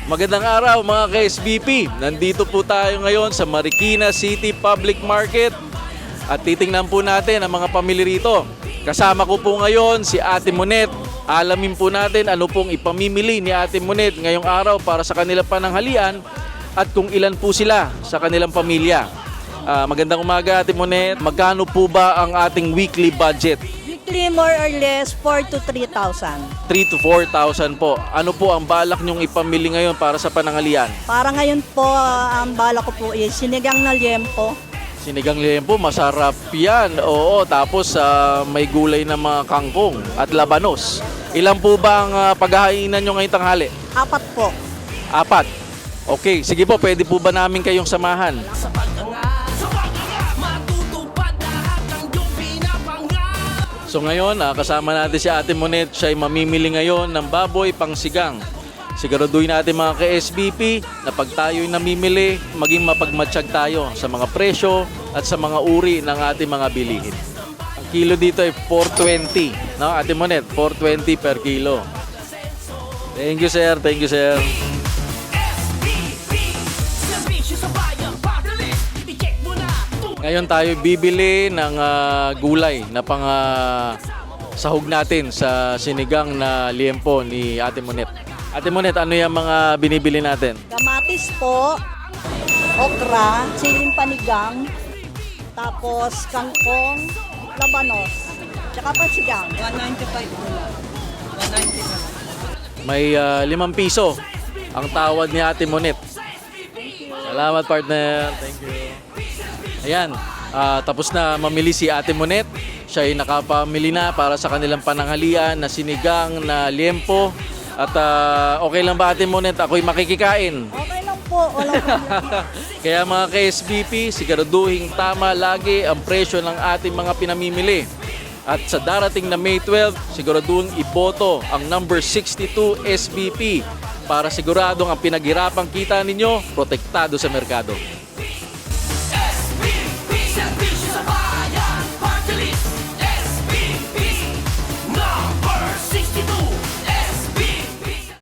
Magandang araw mga ka-SBP. Nandito po tayo ngayon sa Marikina City Public Market at titingnan po natin ang mga pamili rito. Kasama ko po ngayon si Ate Monet. Alamin po natin ano pong ipamimili ni Ate Monet ngayong araw para sa kanilang pananghalian at kung ilan po sila sa kanilang pamilya. Magandang umaga Ate Monet. Magkano po ba ang ating weekly budget? Weekly more or less 4 to 3,000. 3 to 4,000 po. Ano po ang balak nyong ipamili ngayon para sa pananghalian? Para ngayon po, ang bala ko po is sinigang na liempo. Sinigang liempo, masarap yan. Oo, tapos may gulay na mga kangkong at labanos. Ilan po ba ang paghahainan nyo ngayong tanghali? 4 po. 4. Okay, sige po, pwede po ba namin kayong samahan? So ngayon, kasama natin si Ate Monet. Siya ay mamimili ngayon ng baboy pang sigang. Siguraduhin natin mga ka-SBP na pag tayo'y namimili, maging mapagmatsyag tayo sa mga presyo at sa mga uri ng ating mga bilihin. Ang kilo dito ay 420. No, Ate Monet, 420 per kilo. Thank you, sir. Thank you, sir. Ngayon tayo bibili ng gulay na pang sahog natin sa sinigang na liempo ni Ate Monet. Ate Monet, ano yung mga binibili natin? Kamatis po, okra, siling panigang, tapos kangkong, labanos, tsaka pasigang. 195 po lang. 190 May 5 piso ang tawad ni Ate Monet. Salamat partner. Thank you. Ayan, tapos na mamili si Ate Monet. Siya ay nakapamili na para sa kanilang pananghalian na sinigang na liempo. At okay lang ba Ate Monet? Ako'y makikikain. Okay lang po, walang problema. Kaya mga ka-SBP, siguraduhin tama lagi ang presyo ng ating mga pinamimili. At sa darating na May 12, siguraduhin iboto ang number 62 SBP para siguradong ang pinaghirapang kita ninyo protektado sa merkado.